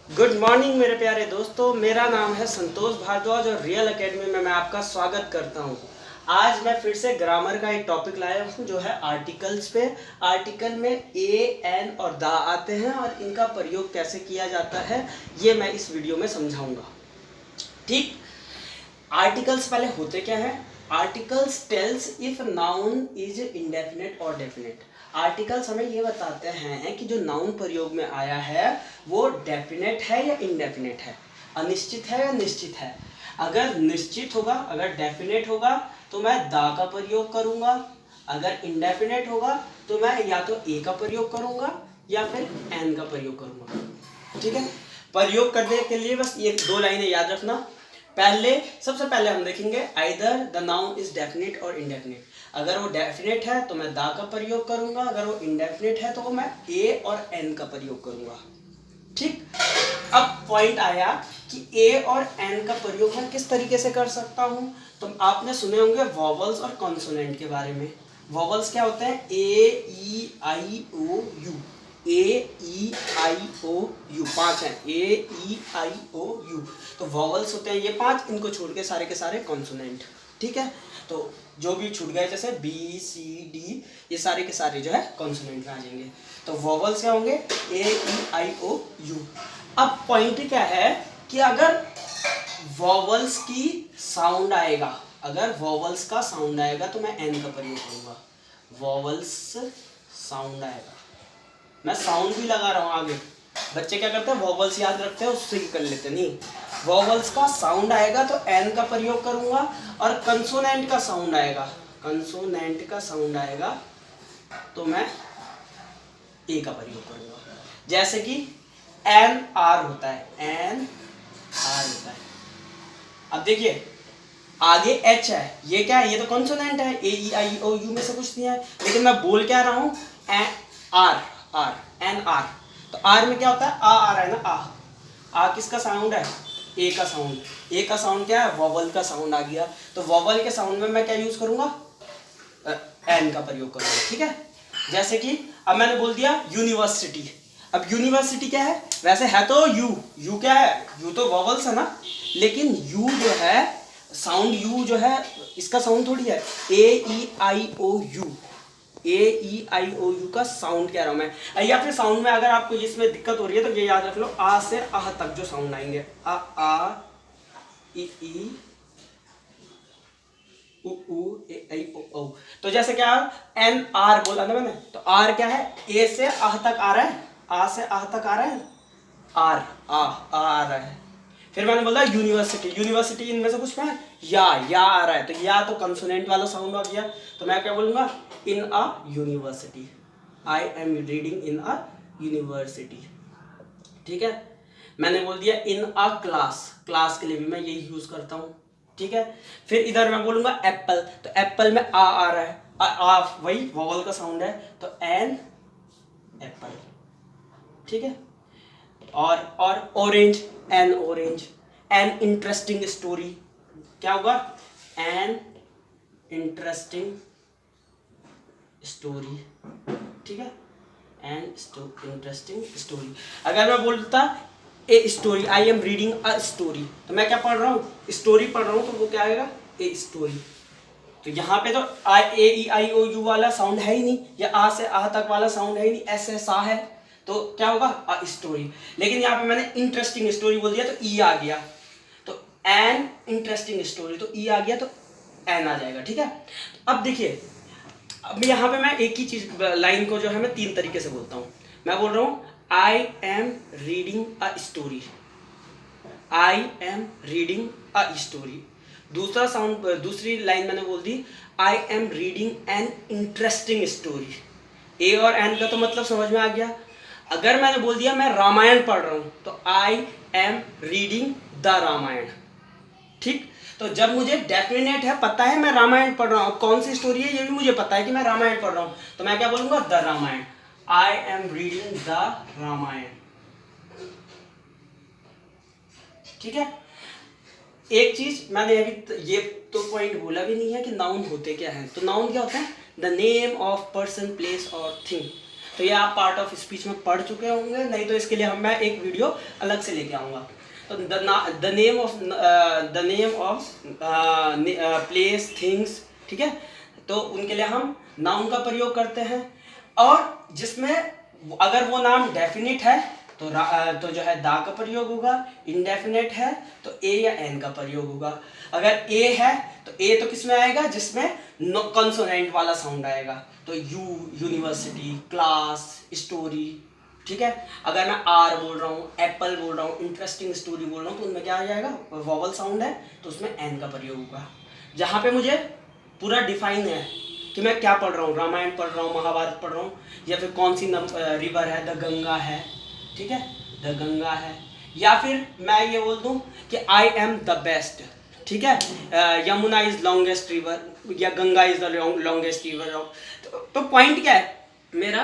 Good morning मेरे प्यारे दोस्तों, मेरा नाम है संतोष भारद्वाज और रियल एकेडमी में मैं आपका स्वागत करता हूं। आज मैं फिर से ग्रामर का एक टॉपिक लाया हूं जो है आर्टिकल्स पे। आर्टिकल में ए, एन और दा आते हैं और इनका प्रयोग कैसे किया जाता है ये मैं इस वीडियो में समझाऊंगा। ठीक, आर्टिकल्स पहले होते क्या है? Articles tells if noun is indefinite और डेफिनेट। आर्टिकल्स हमें ये बताते हैं कि जो नाउन प्रयोग में आया है वो डेफिनेट है या इनडेफिनेट है, अनिश्चित है या निश्चित है। अगर निश्चित होगा, अगर डेफिनेट होगा तो मैं दा का प्रयोग करूंगा, अगर इनडेफिनेट होगा तो मैं या तो ए का प्रयोग करूंगा या फिर एन का प्रयोग करूंगा। ठीक है, प्रयोग करने के लिए बस ये दो लाइनें याद रखना। सबसे पहले हम देखेंगे either the noun is definite और इनडेफिनेट। अगर वो डेफिनेट है तो मैं दा का प्रयोग करूंगा, अगर वो इनडेफिनेट है तो मैं ए और एन का प्रयोग करूंगा। ठीक, अब पॉइंट आया कि ए और एन का प्रयोग मैं किस तरीके से कर सकता हूं। तो आपने सुने होंगे वॉवल्स और कॉन्सोनेंट के बारे में। वॉवल्स क्या होते हैं? ए, E, I, O, U. A, E, I, O, you, 5 हैं। ए, ई, आई, ओ, यू। तो वॉवल्स होते हैं ये 5, इनको छोड़ के सारे कॉन्सोनेंट। ठीक है, तो जो भी छूट गए जैसे बी, सी, डी, ये सारे के सारे जो है कॉन्सोनेंट में आ जाएंगे। तो वॉवल्स क्या होंगे? ए, ई, आई, ओ, यू। अब पॉइंट क्या है कि अगर वॉवल्स की साउंड आएगा, अगर वॉवल्स का साउंड आएगा तो मैं एन का प्रयोग करूंगा। वॉवल्स साउंड आएगा, मैं साउंड भी लगा रहा हूं आगे। बच्चे क्या करते हैं, वॉवल्स याद रखते हैं उससे ही कर लेते नहीं। वॉवल्स का साउंड आएगा तो एन का प्रयोग करूंगा, और कंसोनेंट का साउंड आएगा, कंसोनेंट का साउंड आएगा तो मैं ए का प्रयोग करूंगा। जैसे कि एन आर होता है, एन आर होता है। अब देखिए आगे एच है, ये क्या है? ये तो कॉन्सोनेंट है, A, E, I, O, you में से कुछ नहीं है, लेकिन मैं बोल क्या रहा हूं? R, R, N R. तो आर में क्या होता है? आ रहा है ना, आ किसका साउंड है? ए का साउंड। ए का साउंड क्या है? वॉवल का साउंड आ गया। तो वॉवल के साउंड में मैं क्या यूज करूंगा? एन का प्रयोग करूंगा। ठीक है, जैसे कि अब मैंने बोल दिया यूनिवर्सिटी। अब यूनिवर्सिटी क्या है? वैसे है तो यू क्या है? यू तो वॉवल्स है ना, लेकिन यू जो है साउंड, यू जो है इसका साउंड थोड़ी है। A, E, I, O, U, A, E, I, O, U का साउंड कह रहा हूं मैं। या फिर साउंड में अगर आपको इसमें दिक्कत हो रही है तो ये याद रख लो, आ से आह तक जो साउंड आएंगे, आ, ई, उ, ए, आई, ओ। तो जैसे क्या एन आर बोला ना मैंने, तो आर क्या है? ए से आह तक आ रहा है, आ से आह तक आ रहा है, आर, आ रहा है। फिर मैंने बोला यूनिवर्सिटी, यूनिवर्सिटी इनमें से कुछ में या आ रहा है, तो या तो कंसोनेंट वाला साउंड आ गया, तो मैं क्या बोलूंगा? In a university, I am reading in a university. ठीक है, मैंने बोल दिया इन अ क्लास, क्लास के लिए भी मैं यही यूज करता हूं। ठीक है, फिर इधर मैं बोलूंगा एप्पल, तो एप्पल में आ रहा है, वही वॉवल का साउंड है, तो एन एप्पल। ठीक है, और orange, N orange. N interesting story, क्या होगा? N interesting story. ठीक है, एन इंटरेस्टिंग स्टोरी। अगर मैं बोलता a story, I am reading a story, तो मैं क्या पढ़ रहा हूँ? स्टोरी पढ़ रहा हूँ, तो वो क्या आएगा? A story. तो यहाँ पे तो ए, ई, आई, ओ, यू वाला साउंड है ही नहीं, या आ से आ तक वाला साउंड है ही नहीं, ऐसे सा है, तो क्या होगा? A story. लेकिन यहाँ पे मैंने इंटरेस्टिंग स्टोरी बोल दिया तो ई आ गया, तो एन इंटरेस्टिंग स्टोरी, तो ई आ गया तो एन आ जाएगा। ठीक है, अब देखिए, अब यहाँ पे मैं एक ही चीज, लाइन को जो है मैं 3 तरीके से बोलता हूँ। मैं बोल रहा हूँ I am reading a story, I am reading a story. दूसरा साउंड, दूसरी लाइन मैंने बोल दी I am reading an interesting story. A और एन का तो मतलब समझ में आ गया। अगर मैंने बोल दिया मैं रामायण पढ़ रहा हूं, तो I am reading the Ramayana. ठीक, तो जब मुझे डेफिनेट है, पता है मैं रामायण पढ़ रहा हूं, कौन सी स्टोरी है ये भी मुझे पता है कि मैं रामायण पढ़ रहा हूं, तो मैं क्या बोलूंगा? The Ramayana, I am reading the Ramayana. ठीक है, एक चीज मैंने अभी ये तो पॉइंट बोला भी नहीं है कि नाउन होते क्या है। तो नाउन क्या होता है? The name of person, place और थिंग। तो ये आप पार्ट ऑफ स्पीच में पढ़ चुके होंगे, नहीं तो इसके लिए मैं एक वीडियो अलग से लेके आऊँगा। तो the name of place things, ठीक है, तो उनके लिए हम नाउन का प्रयोग करते हैं। और जिसमें अगर वो नाम डेफिनिट है तो जो है दा का प्रयोग होगा, इनडेफिनेट है तो ए या एन का प्रयोग होगा। अगर ए है तो ए तो किस में आएगा, जिसमें कॉन्सोनेंट वाला साउंड आएगा, तो यूनिवर्सिटी, क्लास, स्टोरी, ठीक है। अगर मैं आर बोल रहा हूँ, एप्पल बोल रहा हूँ, इंटरेस्टिंग स्टोरी बोल रहा हूँ, तो उनमें क्या आ जाएगा, वॉवल साउंड है तो उसमें एन का प्रयोग होगा। जहाँ पे मुझे पूरा डिफाइन है कि मैं क्या पढ़ रहा हूँ, रामायण पढ़ रहा हूँ, महाभारत पढ़ रहा हूँ, या फिर कौन सी रिवर है, द गंगा है, ठीक है, द गंगा है, या फिर मैं ये बोल दूँ कि आई एम द बेस्ट, ठीक है, यमुना इज लॉन्गेस्ट रिवर या Ganga is the longest river. तो पॉइंट क्या है मेरा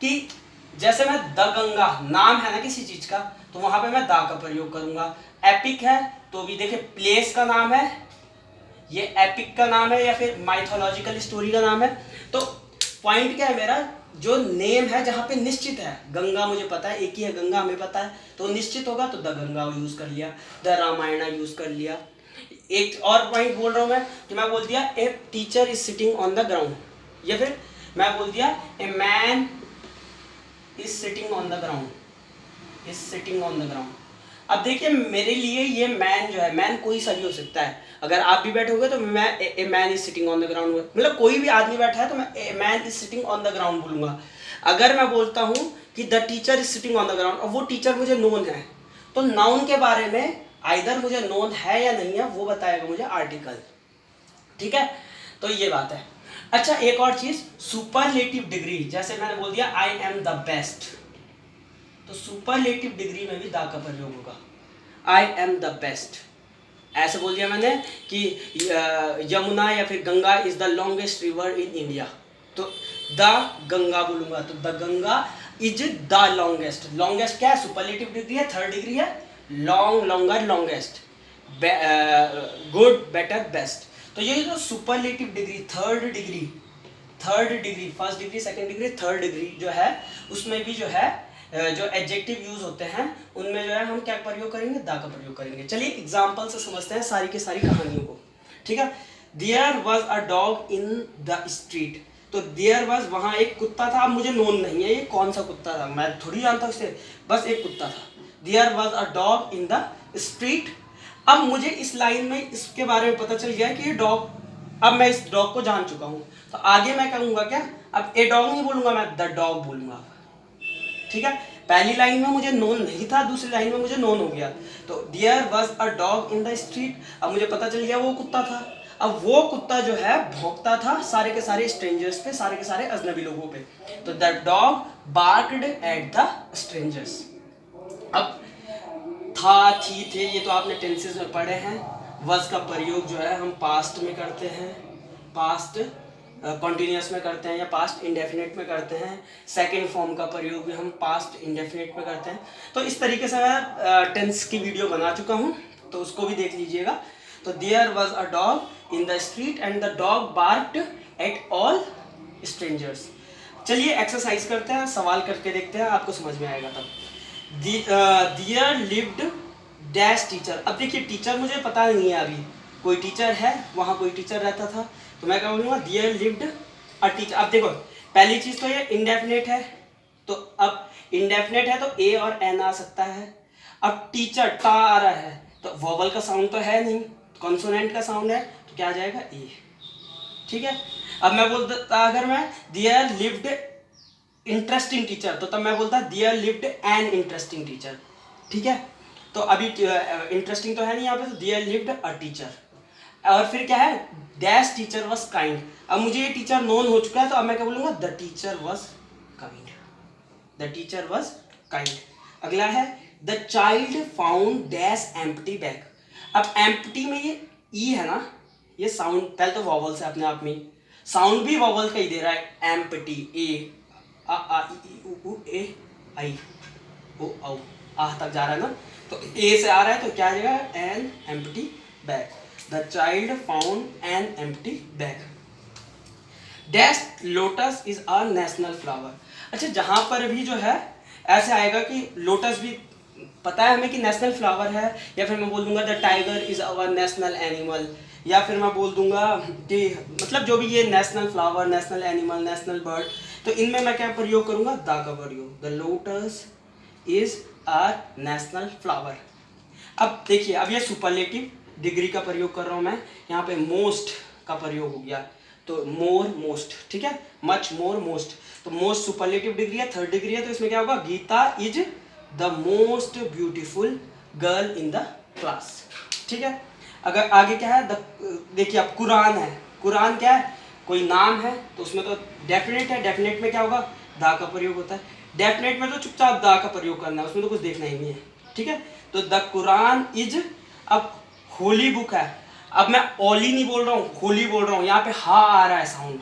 कि जैसे मैं द गंगा नाम है ना किसी चीज का, तो वहां पे मैं दा का प्रयोग करूंगा। एपिक है तो भी देखिए प्लेस का नाम है, ये एपिक का नाम है या फिर माइथोलॉजिकल स्टोरी का नाम है। तो पॉइंट क्या है मेरा, जो नेम है जहाँ पे निश्चित है, गंगा मुझे पता है, एक ही है गंगा हमें पता है, तो निश्चित होगा तो द गंगा यूज कर लिया, द रामायण यूज कर लिया। एक और पॉइंट बोल रहा हूँ मैं कि मैं बोल दिया a teacher is sitting on the ground, या फिर मैं बोल दिया a man is sitting on the ground, is sitting on the ground. अब देखिए मेरे लिए ये मैन जो है, मैन कोई सा भी हो सकता है, अगर आप भी बैठोगे तो मैं a man is sitting on the ground, मतलब कोई भी आदमी बैठा है तो मैं a man is sitting on the ground बोलूंगा। अगर मैं बोलता हूँ कि the teacher is sitting on the ground और वो टीचर मुझे नोन है, तो नाउन के बारे में आइदर मुझे नोन है या नहीं है वो बताएगा मुझे आर्टिकल, ठीक है। तो ये बात है। अच्छा एक और चीज, सुपरलेटिव डिग्री, जैसे मैंने बोल दिया आई एम द बेस्ट, तो सुपरलेटिव डिग्री में भी दा का प्रयोग होगा, आई एम द बेस्ट। ऐसे बोल दिया मैंने कि यमुना या फिर Ganga is the longest river in India, तो द गंगा बोलूंगा, तो the Ganga is the longest. Longest क्या है, सुपरलेटिव डिग्री है, थर्ड डिग्री है, long, longer, longest, good, better, best. तो ये जो superlative degree, third degree, first degree, second degree, third degree जो है, उसमें भी जो है जो एडजेक्टिव यूज होते हैं उनमें जो है हम क्या प्रयोग करेंगे, दा का प्रयोग करेंगे। चलिए एग्जांपल से समझते हैं सारी की सारी कहानियों को, ठीक है। There was a dog in the street, तो देयर वाज, वहाँ एक कुत्ता था। अब मुझे नोन नहीं है ये कौन सा कुत्ता था, मैं थोड़ी जानता उसे, बस एक कुत्ता था। There was a dog in the street. अब मुझे इस लाइन में इसके बारे में पता चल गया कि ये डॉग, अब मैं इस डॉग को जान चुका हूँ, तो आगे मैं कहूँगा क्या, अब ए डॉग नहीं बोलूँगा, मैं द डॉग बोलूँगा, ठीक है। पहली लाइन में मुझे नोन नहीं था, दूसरी लाइन में मुझे नोन हो गया, तो there was a dog in the street, अब मुझे पता चल गया वो कुत्ता था। अब वो कुत्ता जो है भौंकता था सारे के सारे स्ट्रेंजर्स पे, सारे के सारे अजनबी लोगों पे, तो the dog barked at the strangers. अब था, थी, थे, ये तो आपने टेंसेस में पढ़े हैं। वज का प्रयोग जो है हम पास्ट में करते हैं, पास्ट कॉन्टिन्यूस में करते हैं या पास्ट इंडेफिनिट में करते हैं। सेकंड फॉर्म का प्रयोग भी हम पास्ट इंडेफिनिट में करते हैं। तो इस तरीके से मैं टेंस की वीडियो बना चुका हूँ, तो उसको भी देख लीजिएगा। तो there was a dog in the street and the dog barked at all strangers. चलिए एक्सरसाइज करते हैं, सवाल करके देखते हैं, आपको समझ में आएगा तब। There lived dash teacher. अब देखिए टीचर मुझे पता नहीं है, अभी कोई टीचर है, वहाँ कोई टीचर रहता था, तो मैं क्या बोलूँगा, देयर लिव्ड अ टीचर। अब देखो पहली चीज़ तो ये इंडेफिनेट है, तो अब इंडेफिनेट है तो ए और एन आ सकता है। अब टीचर टा आ रहा है तो वोवल का साउंड तो है नहीं, कॉन्सोनेंट का साउंड है, तो क्या आ जाएगा, ए, ठीक है। अब मैं बोलता, अगर मैं देयर लिव्ड इंटरेस्टिंग टीचर, तो तब मैं बोलता there lived an interesting teacher, ठीक है। तो अभी इंटरेस्टिंग तो है नहीं यहाँ पे, तो देयर लिव्ड अ टीचर। और फिर क्या है, डैश टीचर वाज काइंड। अब मुझे ये टीचर नोन हो चुका है, तो अब मैं क्या बोलूँगा, the teacher was kind, the teacher was kind. अगला है the child found dash empty bag. अब एम्प्टी में ये ई है ना, ये साउंड पहले तो वॉवल से अपने आप में साउंड भी वॉवल का ही दे रहा है, एम्प्टी, ए आ ई उ ए आई ओ औ आ तक जा रहा है ना, तो ए से आ रहा है, तो क्या आ जाएगा, an empty bag. The child found an empty bag. Dash lotus is a national flower. अच्छा, जहाँ पर भी जो है ऐसे आएगा कि लोटस भी पता है हमें कि नेशनल फ्लावर है, या फिर मैं बोल दूंगा the tiger is our national animal, या फिर मैं बोल दूंगा कि मतलब जो भी ये national flower, national animal, national bird, तो इनमें मैं क्या प्रयोग करूंगा, द का प्रयोग, the lotus is our national flower. अब देखिए, अब ये सुपरलेटिव डिग्री का प्रयोग कर रहा हूँ मैं, यहाँ पे मोस्ट का प्रयोग हो गया, तो मोर, मोस्ट, ठीक है, मच, मोर, मोस्ट, तो मोस्ट सुपरलेटिव डिग्री है, थर्ड डिग्री है, तो इसमें क्या होगा, Geeta is the most beautiful girl in the class, ठीक है। अगर आगे क्या है, देखिए अब कुरान है, कुरान क्या है, कोई नाम है तो उसमें तो डेफिनेट है, डेफिनेट में क्या होगा, दा का प्रयोग होता है, डेफिनेट में तो चुपचाप दा का प्रयोग करना है, उसमें तो कुछ देखना ही नहीं है, ठीक है। तो द कुरान इज, अब होली बुक है, अब मैं ओली नहीं बोल रहा हूँ, होली बोल रहा हूँ, यहाँ पे हा आ रहा है साउंड,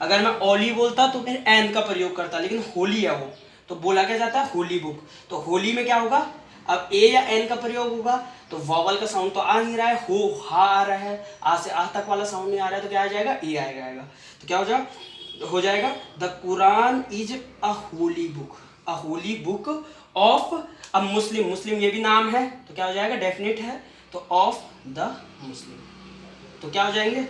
अगर मैं ओली बोलता तो फिर एन का प्रयोग करता, लेकिन होली है वो, तो बोला क्या जाता है, होली बुक, तो होली में क्या होगा, अब ए या एन का प्रयोग होगा, तो वॉवल का साउंड तो आ नहीं रहा है, हो हा आ रहा है, आ से आ तक वाला साउंड नहीं आ रहा है, तो क्या आ जाएगा, ए आएगा, तो क्या हो जाएगा the Quran is a Holi book, a Holi book of, अब मुस्लिम, मुस्लिम ये भी नाम है, तो क्या हो जाएगा, डेफिनेट है, तो ऑफ द मुस्लिम, तो क्या हो जाएंगे,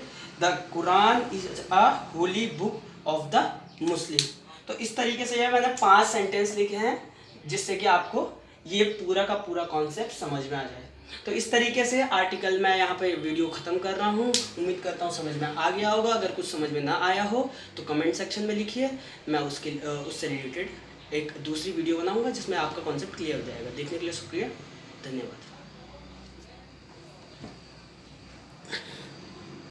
the Quran is a Holi book of the Muslim. तो इस तरीके से यह मैंने 5 सेंटेंस लिखे हैं, जिससे कि आपको ये पूरा का पूरा कॉन्सेप्ट समझ में आ जाए। तो इस तरीके से आर्टिकल मैं यहाँ पे वीडियो ख़त्म कर रहा हूँ, उम्मीद करता हूँ समझ में आ गया होगा। अगर कुछ समझ में ना आया हो तो कमेंट सेक्शन में लिखिए, मैं उससे रिलेटेड एक दूसरी वीडियो बनाऊँगा जिसमें आपका कॉन्सेप्ट क्लियर हो जाएगा। देखने के लिए शुक्रिया, धन्यवाद।